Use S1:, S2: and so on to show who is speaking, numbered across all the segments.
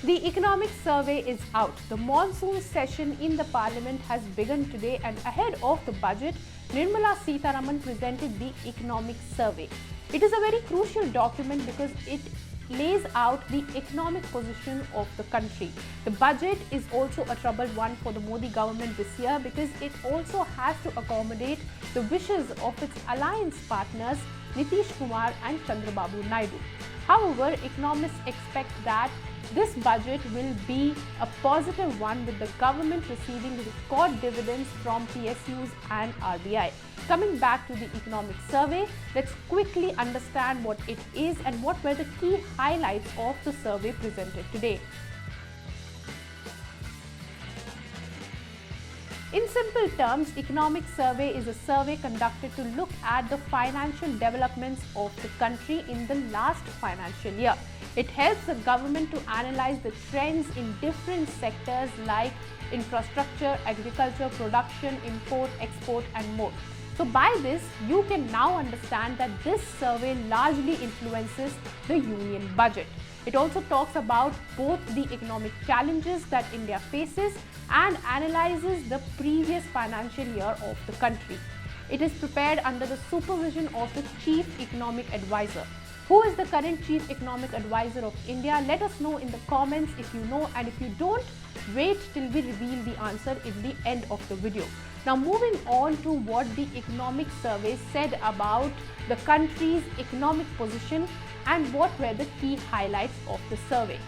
S1: The economic survey is out. The monsoon session in the parliament has begun today, and ahead of the budget, Nirmala Sitharaman presented the economic survey. It is a very crucial document because it lays out the economic position of the country. The budget is also a troubled one for the Modi government this year because it also has to accommodate the wishes of its alliance partners Nitish Kumar and Chandrababu Naidu. However, economists expect that this budget will be a positive one, with the government receiving record dividends from PSUs and RBI. Coming back to the economic survey, let's quickly understand what it is and what were the key highlights of the survey presented today. In simple terms, economic survey is a survey conducted to look at the financial developments of the country in the last financial year. It helps the government to analyze the trends in different sectors like infrastructure, agriculture, production, import, export and more. So by this, you can now understand that this survey largely influences the union budget. It also talks about both the economic challenges that India faces and analyzes the previous financial year of the country. It is prepared under the supervision of the Chief Economic Advisor. Who is the current Chief Economic Advisor of India? Let us know in the comments if you know, and if you don't, wait till we reveal the answer in the end of the video. Now moving on to what the economic survey said about the country's economic position and what were the key highlights of the survey.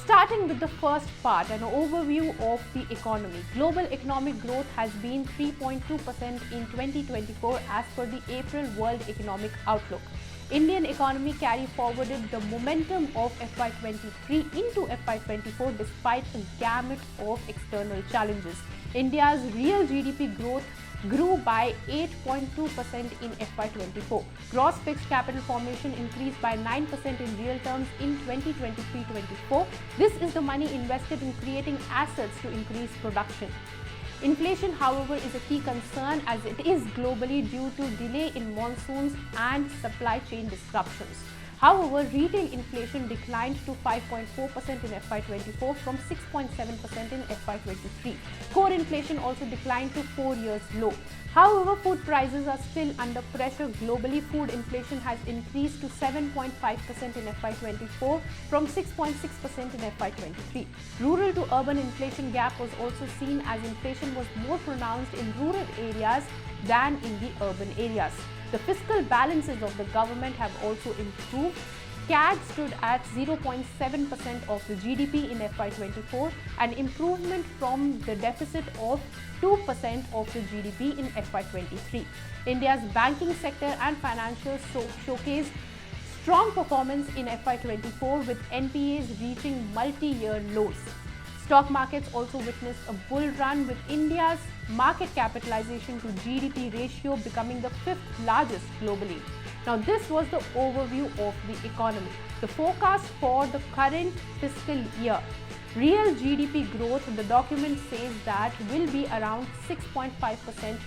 S1: Starting with the first part, an overview of the economy. Global economic growth has been 3.2% in 2024 as per the April World Economic Outlook. Indian economy carried forwarded the momentum of FY23 into FY24 despite a gamut of external challenges. India's real GDP growth grew by 8.2% in FY24. Gross fixed capital formation increased by 9% in real terms in 2023-24. This is the money invested in creating assets to increase production. Inflation, however, is a key concern as it is globally due to delay in monsoons and supply chain disruptions. However, retail inflation declined to 5.4% in FY24 from 6.7% in FY23. Core inflation also declined to 4 years low. However, food prices are still under pressure globally. Food inflation has increased to 7.5% in FY24 from 6.6% in FY23. Rural to urban inflation gap was also seen as inflation was more pronounced in rural areas than in the urban areas. The fiscal balances of the government have also improved. CAD stood at 0.7% of the GDP in FY24, an improvement from the deficit of 2% of the GDP in FY23. India's banking sector and financials showcased strong performance in FY24 with NPAs reaching multi-year lows. Stock markets also witnessed a bull run with India's market capitalization to GDP ratio becoming the 5th largest globally. Now this was the overview of the economy. The forecast for the current fiscal year. Real GDP growth, the document says that will be around 6.5%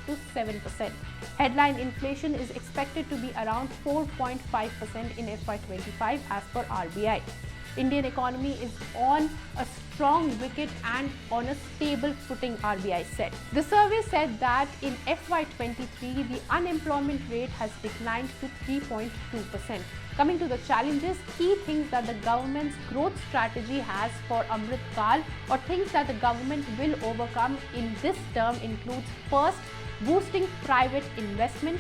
S1: to 7%. Headline inflation is expected to be around 4.5% in FY25 as per RBI. Indian economy is on a strong wicket and on a stable footing, RBI said. The survey said that in FY23, the unemployment rate has declined to 3.2%. Coming to the challenges, key things that the government's growth strategy has for Amrit Kal or things that the government will overcome in this term includes: first, boosting private investment;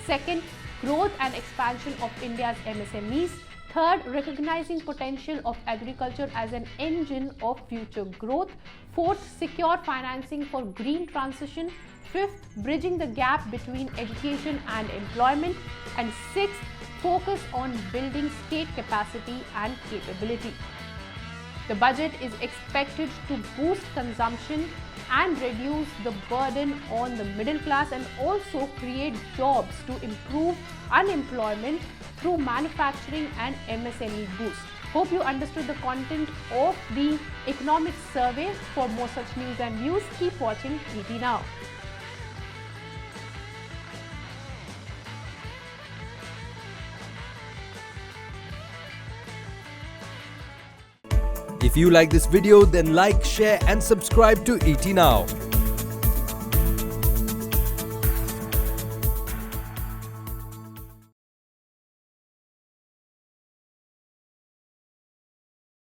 S1: second, growth and expansion of India's MSMEs; third, recognizing potential of agriculture as an engine of future growth; fourth, secure financing for green transition; fifth, bridging the gap between education and employment; and sixth, focus on building state capacity and capability. The budget is expected to boost consumption and reduce the burden on the middle class and also create jobs to improve unemployment through manufacturing and MSME boost. Hope you understood the content of the economic survey. For more such news and views, keep watching ET Now.
S2: If you like this video, then like, share and subscribe to ET Now.